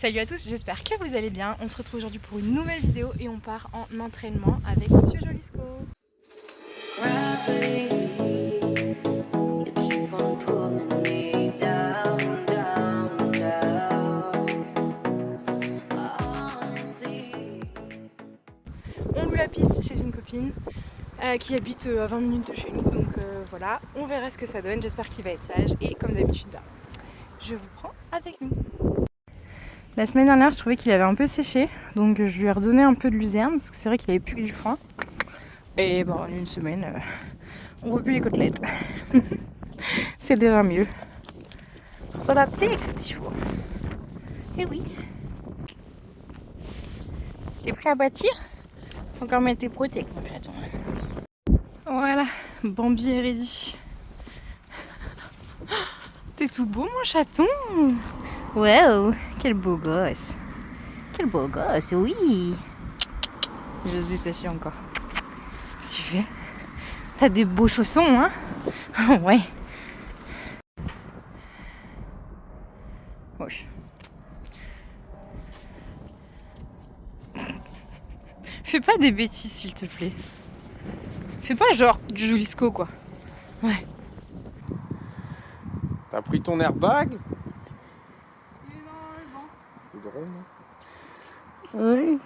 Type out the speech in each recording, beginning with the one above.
Salut à tous, j'espère que vous allez bien. On se retrouve aujourd'hui pour une nouvelle vidéo et on part en entraînement avec Monsieur Jolisco. On loue la piste chez une copine qui habite à 20 minutes de chez nous, donc voilà, on verra ce que ça donne. J'espère qu'il va être sage et comme d'habitude, je vous prends avec nous. La semaine dernière, je trouvais qu'il avait un peu séché, donc je lui ai redonné un peu de luzerne parce que c'est vrai qu'il avait plus que du foin. Et bon, en une semaine, on voit plus les côtelettes. C'est déjà mieux. Faut s'adapter avec ces petits chevaux. Eh oui. T'es prêt à bâtir? Faut encore mettre tes protèques, mon chaton. Voilà, Bambi est ready. T'es tout beau, mon chaton. Wow, quel beau gosse. Quel beau gosse, oui. Je vais se détacher encore. Qu'est-ce que tu fais? T'as des beaux chaussons, hein? Ouais. Wesh. Fais pas des bêtises, s'il te plaît. Fais pas genre du Jolisco, quoi. Ouais. T'as pris ton airbag? Il est dans le vent. C'était drôle, non? Oui.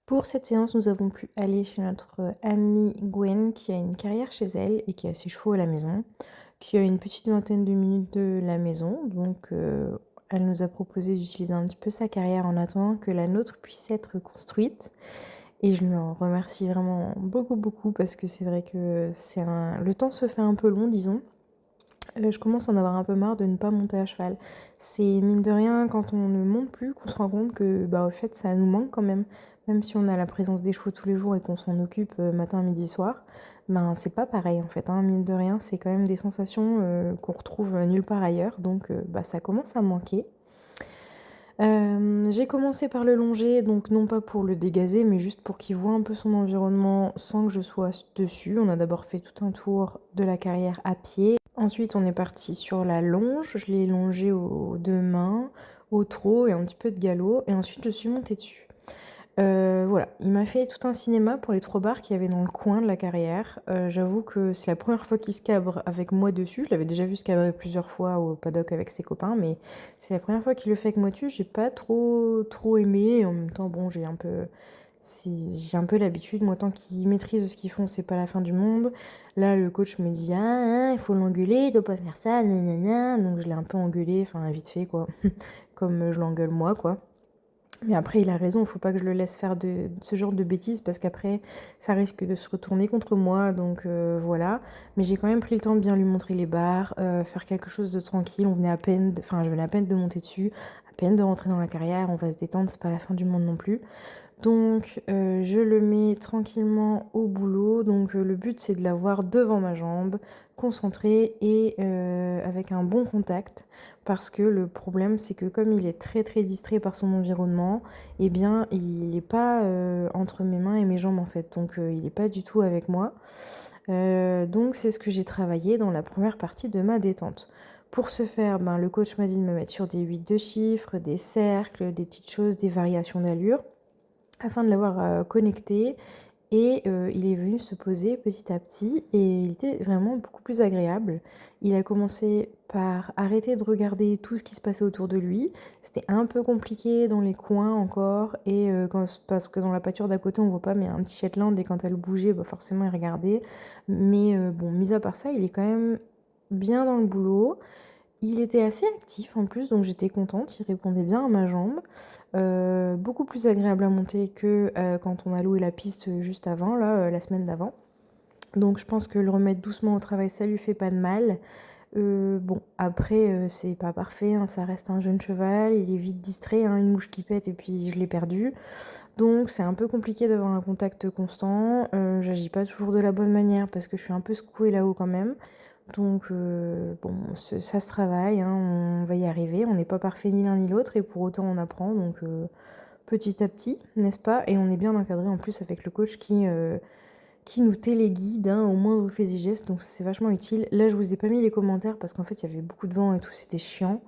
Pour cette séance, nous avons pu aller chez notre amie Gwen qui a une carrière chez elle et qui a ses chevaux à la maison, qui a une petite vingtaine de minutes de la maison. Donc elle nous a proposé d'utiliser un petit peu sa carrière en attendant que la nôtre puisse être construite. Et je lui en remercie vraiment beaucoup parce que c'est vrai que le temps se fait un peu long, disons. Je commence à en avoir un peu marre de ne pas monter à cheval. C'est mine de rien quand on ne monte plus qu'on se rend compte que au fait ça nous manque quand même. Même si on a la présence des chevaux tous les jours et qu'on s'en occupe matin, midi, soir, c'est pas pareil en fait, hein. Mine de rien, c'est quand même des sensations qu'on retrouve nulle part ailleurs. Donc ça commence à me manquer. J'ai commencé par le longer, donc non pas pour le dégazer, mais juste pour qu'il voit un peu son environnement sans que je sois dessus. On a d'abord fait tout un tour de la carrière à pied. Ensuite, on est parti sur la longe. Je l'ai longé aux deux mains, au trot et un petit peu de galop. Et ensuite, je suis montée dessus. Voilà, il m'a fait tout un cinéma pour les 3 bars qu'il y avait dans le coin de la carrière. J'avoue que c'est la première fois qu'il se cabre avec moi dessus. Je l'avais déjà vu se cabrer plusieurs fois au paddock avec ses copains, mais c'est la première fois qu'il le fait avec moi dessus. J'ai pas trop aimé et en même temps, bon, j'ai un peu l'habitude. Moi, tant qu'ils maîtrisent ce qu'ils font, c'est pas la fin du monde. Là, le coach me dit: «Ah, il faut l'engueuler, il doit pas faire ça, nanana». Donc je l'ai un peu engueulé, enfin vite fait quoi, comme je l'engueule moi, quoi. Mais après, il a raison, il faut pas que je le laisse faire de ce genre de bêtises parce qu'après, ça risque de se retourner contre moi. Donc voilà. Mais j'ai quand même pris le temps de bien lui montrer les barres, faire quelque chose de tranquille. Je venais à peine de monter dessus, à peine de rentrer dans la carrière. On va se détendre, c'est pas la fin du monde non plus. Donc je le mets tranquillement au boulot. Donc le but, c'est de l'avoir devant ma jambe, concentré et avec un bon contact. Parce que le problème, c'est que comme il est très distrait par son environnement, eh bien, il n'est pas entre mes mains et mes jambes en fait. Donc il n'est pas du tout avec moi. Donc c'est ce que j'ai travaillé dans la première partie de ma détente. Pour ce faire, le coach m'a dit de me mettre sur des 8 de chiffres, des cercles, des petites choses, des variations d'allure, afin de l'avoir connecté. Et il est venu se poser petit à petit et il était vraiment beaucoup plus agréable. Il a commencé par arrêter de regarder tout ce qui se passait autour de lui. C'était un peu compliqué dans les coins encore et parce que dans la pâture d'à côté on voit pas, mais il y a un petit Shetland et quand elle bougeait, forcément il regardait. Mais bon, mis à part ça, il est quand même bien dans le boulot. Il était assez actif en plus, donc j'étais contente, il répondait bien à ma jambe. Beaucoup plus agréable à monter que quand on a loué la piste juste avant, là, la semaine d'avant. Donc je pense que le remettre doucement au travail, ça lui fait pas de mal. Bon, après, c'est pas parfait, hein, ça reste un jeune cheval, il est vite distrait, hein, une mouche qui pète et puis je l'ai perdu. Donc c'est un peu compliqué d'avoir un contact constant. J'agis pas toujours de la bonne manière parce que je suis un peu secouée là-haut quand même. Donc bon, ça se travaille, hein, on va y arriver. On n'est pas parfait ni l'un ni l'autre et pour autant on apprend. Donc petit à petit, n'est-ce pas? Et on est bien encadré en plus avec le coach qui nous téléguide hein, au moindre fait et geste, donc c'est vachement utile. Là, je vous ai pas mis les commentaires parce qu'en fait, il y avait beaucoup de vent et tout, c'était chiant.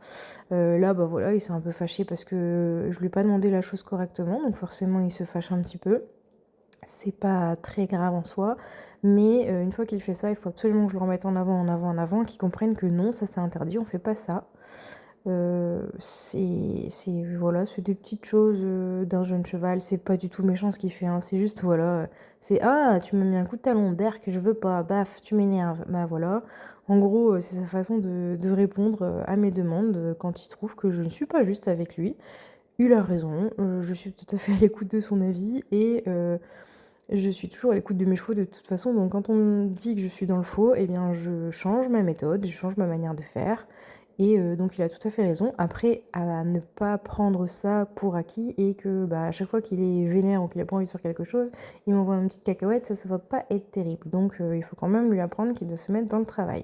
Là, bah voilà, il s'est un peu fâché parce que je lui ai pas demandé la chose correctement, donc forcément, il se fâche un petit peu. C'est pas très grave en soi, mais une fois qu'il fait ça, il faut absolument que je le remette en avant, qu'il comprenne que non, ça c'est interdit, on fait pas ça. Voilà, c'est des petites choses d'un jeune cheval, c'est pas du tout méchant ce qu'il fait, hein, c'est juste voilà, c'est ah tu m'as mis un coup de talon berk, je veux pas, baf, tu m'énerves, bah voilà. En gros, c'est sa façon de répondre à mes demandes quand il trouve que je ne suis pas juste avec lui. Il a raison, je suis tout à fait à l'écoute de son avis et je suis toujours à l'écoute de mes chevaux de toute façon, donc quand on me dit que je suis dans le faux, eh bien je change ma méthode, je change ma manière de faire. Et donc il a tout à fait raison. Après, à ne pas prendre ça pour acquis et que bah, à chaque fois qu'il est vénère ou qu'il a pas envie de faire quelque chose, il m'envoie une petite cacahuète, ça va pas être terrible. Donc il faut quand même lui apprendre qu'il doit se mettre dans le travail.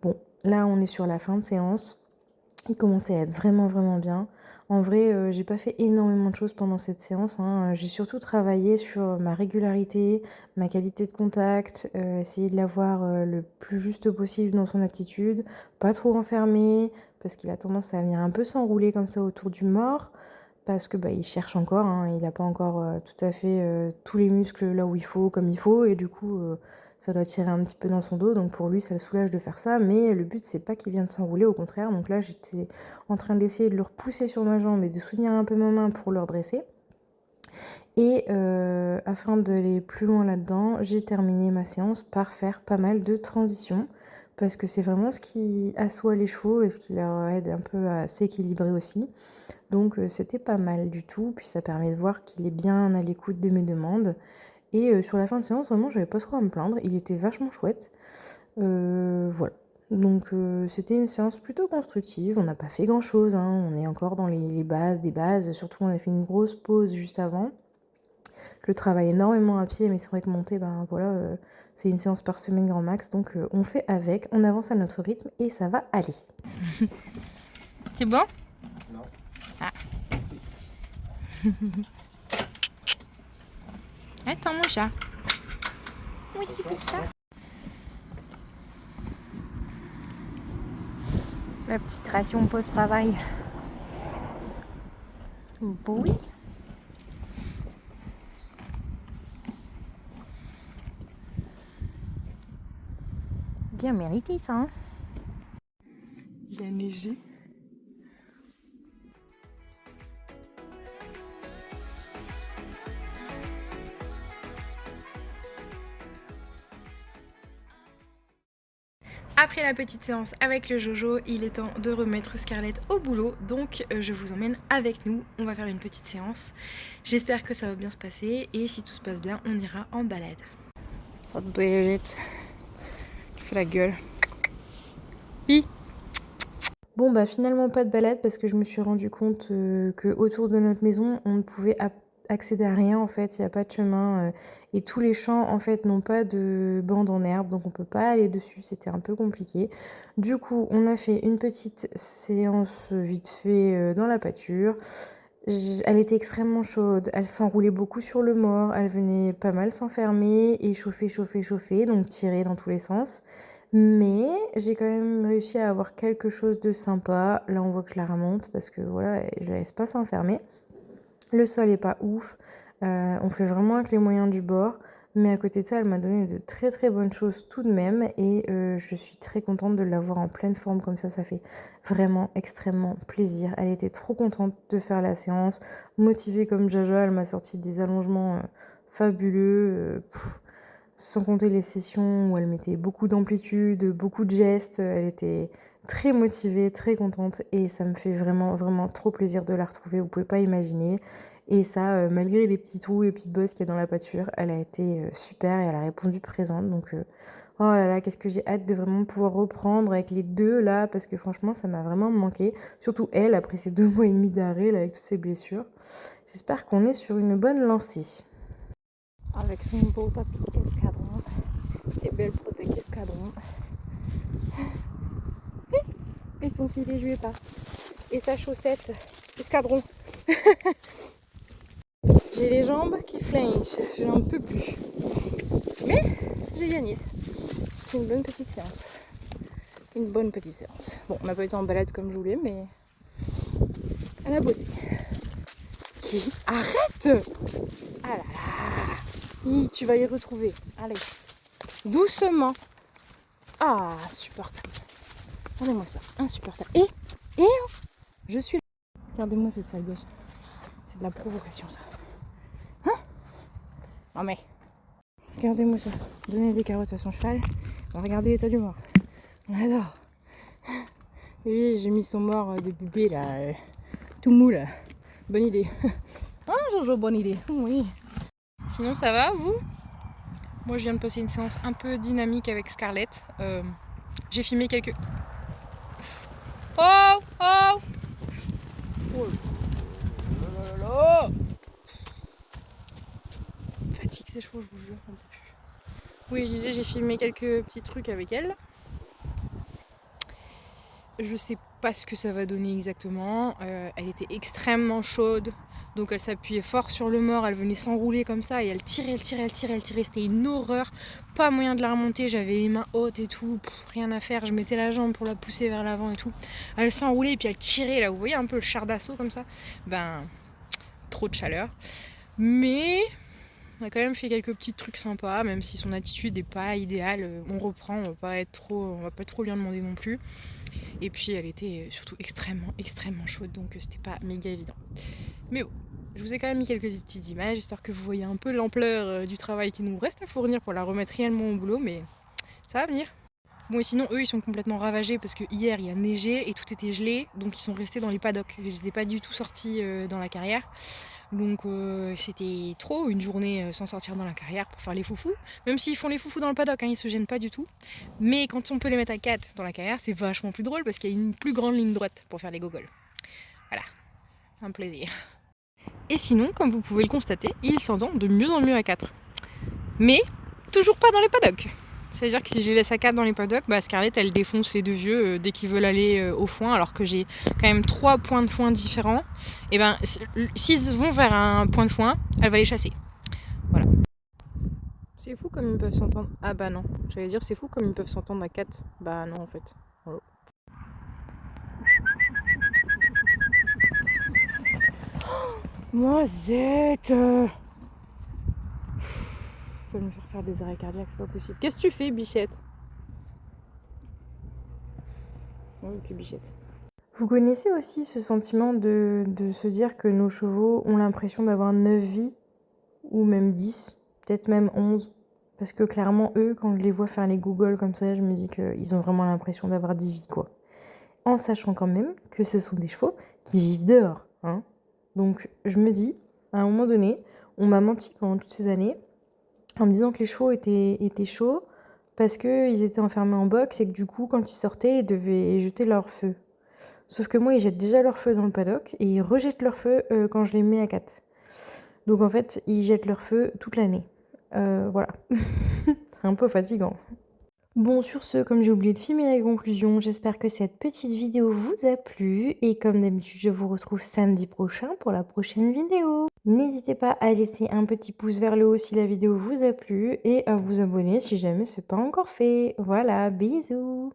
Bon, là on est sur la fin de séance. Il commençait à être vraiment, vraiment bien. En vrai, j'ai pas fait énormément de choses pendant cette séance, hein. J'ai surtout travaillé sur ma régularité, ma qualité de contact, essayer de l'avoir, le plus juste possible dans son attitude, pas trop enfermé, parce qu'il a tendance à venir un peu s'enrouler comme ça autour du mort, parce que, bah, il cherche encore, hein. Il a pas encore, tout à fait, tous les muscles là où il faut, comme il faut et du coup, ça doit tirer un petit peu dans son dos, donc pour lui ça le soulage de faire ça, mais le but c'est pas qu'il vienne s'enrouler, au contraire. Donc là j'étais en train d'essayer de le repousser sur ma jambe et de soutenir un peu ma main pour le redresser. Et afin d'aller plus loin là-dedans, j'ai terminé ma séance par faire pas mal de transitions, parce que c'est vraiment ce qui assoit les chevaux et ce qui leur aide un peu à s'équilibrer aussi. Donc c'était pas mal du tout, puis ça permet de voir qu'il est bien à l'écoute de mes demandes. Et sur la fin de séance, vraiment, j'avais pas trop à me plaindre. Il était vachement chouette. Voilà. Donc c'était une séance plutôt constructive. On n'a pas fait grand-chose, hein. On est encore dans les bases des bases. Surtout, on a fait une grosse pause juste avant. Je travaille énormément à pied, mais c'est vrai que monter, ben voilà, c'est une séance par semaine grand max. Donc on fait avec, on avance à notre rythme et ça va aller. C'est bon? Non. Ah. Attends mon chat. Oui, tu fais ça. La petite ration post-travail. Oui. Bien mérité ça, hein? Il a neigé. Après la petite séance avec le Jojo, il est temps de remettre Scarlett au boulot, donc je vous emmène avec nous, on va faire une petite séance. J'espère que ça va bien se passer et si tout se passe bien, on ira en balade. Ça te Brigitte, tu fais la gueule. Hi. Bon bah finalement pas de balade parce que je me suis rendu compte que autour de notre maison, on ne pouvait accéder à rien en fait, il n'y a pas de chemin et tous les champs en fait n'ont pas de bande en herbe donc on peut pas aller dessus, c'était un peu compliqué. Du coup on a fait une petite séance vite fait dans la pâture. Elle était extrêmement chaude, elle s'enroulait beaucoup sur le mort, elle venait pas mal s'enfermer et chauffer, donc tirer dans tous les sens. Mais j'ai quand même réussi à avoir quelque chose de sympa. Là on voit que je la remonte parce que voilà, je la laisse pas s'enfermer. Le sol est pas ouf, on fait vraiment avec les moyens du bord, mais à côté de ça, elle m'a donné de très très bonnes choses tout de même et je suis très contente de l'avoir en pleine forme comme ça fait vraiment extrêmement plaisir. Elle était trop contente de faire la séance, motivée comme Jaja, elle m'a sorti des allongements fabuleux, sans compter les sessions où elle mettait beaucoup d'amplitude, beaucoup de gestes, elle était très motivée, très contente et ça me fait vraiment, vraiment trop plaisir de la retrouver, vous pouvez pas imaginer. Et ça, malgré les petits trous, les petites bosses qu'il y a dans la pâture, elle a été super et elle a répondu présente. Donc, oh là là, qu'est-ce que j'ai hâte de vraiment pouvoir reprendre avec les deux là, parce que franchement, ça m'a vraiment manqué. Surtout elle, après ces 2 mois et demi d'arrêt, là, avec toutes ces blessures. J'espère qu'on est sur une bonne lancée. Avec son beau tapis escadron, ses belles protèques escadron. Et son filet, je lui ai pas. Et sa chaussette escadron. J'ai les jambes qui flinchent, je n'en peux plus. Mais j'ai gagné. C'est une bonne petite séance. Une bonne petite séance. Bon, on n'a pas été en balade comme je voulais, mais elle a bossé. Arrête! Ah là là! Hi, tu vas y retrouver. Allez, doucement. Ah, insupportable. Regardez-moi ça, insupportable. Et oh, je suis là. Regardez-moi cette sale gosse. C'est de la provocation, ça. Hein? Non mais, regardez-moi ça. Donner des carottes à son cheval. Regardez l'état du mort. On adore. Oui, j'ai mis son mort de bébé là, tout mou là. Bonne idée. Ah, Jojo, bonne idée. Oui. Sinon, ça va, vous? Moi, je viens de passer une séance un peu dynamique avec Scarlett. J'ai filmé quelques... Oh! Oh! Oh là là là! Fatigue ses chevaux, je vous jure. Oui, je disais, j'ai filmé quelques petits trucs avec elle. Je sais pas ce que ça va donner exactement. Elle était extrêmement chaude. Donc elle s'appuyait fort sur le mort, elle venait s'enrouler comme ça et elle tirait. C'était une horreur. Pas moyen de la remonter, j'avais les mains hautes et tout. Rien à faire, je mettais la jambe pour la pousser vers l'avant et tout. Elle s'enroulait et puis elle tirait là, vous voyez un peu le char d'assaut comme ça. Ben, trop de chaleur. Mais on a quand même fait quelques petits trucs sympas, même si son attitude n'est pas idéale. On reprend, on va pas trop lui en demander non plus. Et puis elle était surtout extrêmement chaude, donc c'était pas méga évident. Mais bon, je vous ai quand même mis quelques petites images, histoire que vous voyez un peu l'ampleur du travail qui nous reste à fournir pour la remettre réellement au boulot, mais ça va venir. Bon, et sinon, eux, ils sont complètement ravagés parce que hier, il y a neigé et tout était gelé, donc ils sont restés dans les paddocks. Je les ai pas du tout sortis dans la carrière. Donc c'était trop, une journée sans sortir dans la carrière pour faire les foufous. Même s'ils font les foufous dans le paddock, hein, ils se gênent pas du tout. Mais quand on peut les mettre à 4 dans la carrière, c'est vachement plus drôle parce qu'il y a une plus grande ligne droite pour faire les gogoles. Voilà, un plaisir. Et sinon, comme vous pouvez le constater, ils s'entendent de mieux en mieux à 4. Mais toujours pas dans les paddocks. C'est-à-dire que si je les laisse à 4 dans les paddocks, bah Scarlett elle défonce les deux vieux dès qu'ils veulent aller au foin, alors que j'ai quand même 3 points de foin différents. Et ben s'ils vont vers un point de foin, elle va les chasser. Voilà. C'est fou comme ils peuvent s'entendre. Ah bah non, j'allais dire c'est fou comme ils peuvent s'entendre à 4. Bah non en fait. Voilà. Moisette, faut me faire des arrêts cardiaques, c'est pas possible. Qu'est-ce que tu fais, bichette? Ok, bichette. Vous connaissez aussi ce sentiment de se dire que nos chevaux ont l'impression d'avoir 9 vies, ou même 10, peut-être même 11. Parce que clairement, eux, quand je les vois faire les googles comme ça, je me dis qu'ils ont vraiment l'impression d'avoir 10 vies, quoi. En sachant quand même que ce sont des chevaux qui vivent dehors, hein. Donc je me dis, à un moment donné, on m'a menti pendant toutes ces années, en me disant que les chevaux étaient chauds, parce qu'ils étaient enfermés en box et que du coup, quand ils sortaient, ils devaient jeter leur feu. Sauf que moi, ils jettent déjà leur feu dans le paddock et ils rejettent leur feu quand je les mets à 4. Donc en fait, ils jettent leur feu toute l'année. Voilà. C'est un peu fatigant. Bon, sur ce, comme j'ai oublié de filmer les conclusions, j'espère que cette petite vidéo vous a plu. Et comme d'habitude, je vous retrouve samedi prochain pour la prochaine vidéo. N'hésitez pas à laisser un petit pouce vers le haut si la vidéo vous a plu et à vous abonner si jamais c'est pas encore fait. Voilà, bisous!